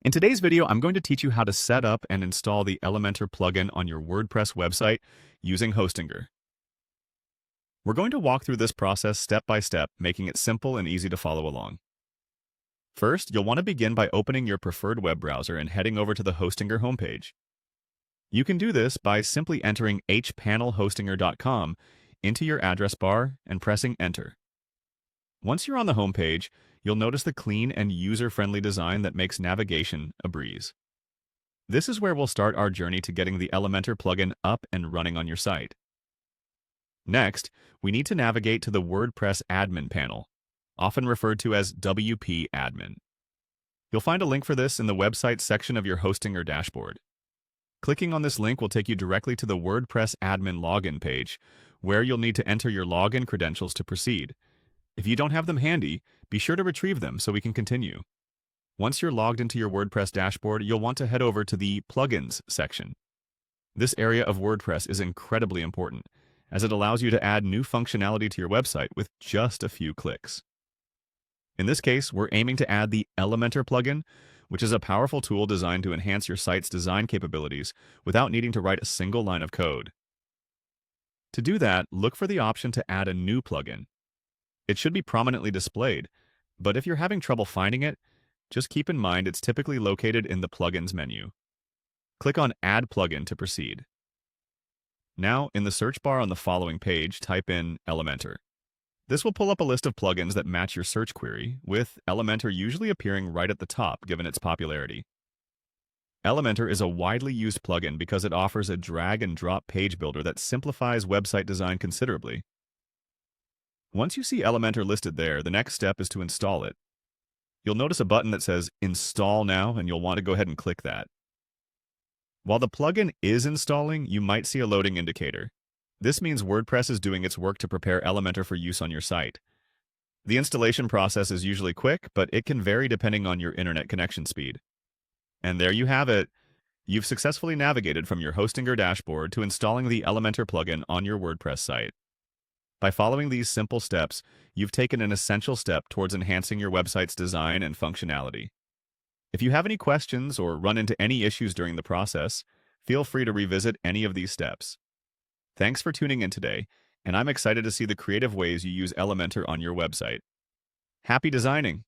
In today's video, I'm going to teach you how to set up and install the Elementor plugin on your WordPress website using Hostinger. We're going to walk through this process step by step, making it simple and easy to follow along. First, you'll want to begin by opening your preferred web browser and heading over to the Hostinger homepage. You can do this by simply entering hpanelhostinger.com into your address bar and pressing Enter. Once you're on the homepage, you'll notice the clean and user-friendly design that makes navigation a breeze. This is where we'll start our journey to getting the Elementor plugin up and running on your site. Next, we need to navigate to the WordPress admin panel, often referred to as WP admin. You'll find a link for this in the website section of your Hostinger dashboard. Clicking on this link will take you directly to the WordPress admin login page, where you'll need to enter your login credentials to proceed. If you don't have them handy, be sure to retrieve them so we can continue. Once you're logged into your WordPress dashboard, you'll want to head over to the Plugins section. This area of WordPress is incredibly important, as it allows you to add new functionality to your website with just a few clicks. In this case, we're aiming to add the Elementor plugin, which is a powerful tool designed to enhance your site's design capabilities without needing to write a single line of code. To do that, look for the option to add a new plugin. It should be prominently displayed, but if you're having trouble finding it, just keep in mind it's typically located in the Plugins menu. Click on Add Plugin to proceed. Now, in the search bar on the following page, type in Elementor. This will pull up a list of plugins that match your search query, with Elementor usually appearing right at the top given its popularity. Elementor is a widely used plugin because it offers a drag-and-drop page builder that simplifies website design considerably. Once you see Elementor listed there, the next step is to install it. You'll notice a button that says Install Now, and you'll want to go ahead and click that. While the plugin is installing, you might see a loading indicator. This means WordPress is doing its work to prepare Elementor for use on your site. The installation process is usually quick, but it can vary depending on your internet connection speed. And there you have it. You've successfully navigated from your Hostinger dashboard to installing the Elementor plugin on your WordPress site. By following these simple steps, you've taken an essential step towards enhancing your website's design and functionality. If you have any questions or run into any issues during the process, feel free to revisit any of these steps. Thanks for tuning in today, and I'm excited to see the creative ways you use Elementor on your website. Happy designing!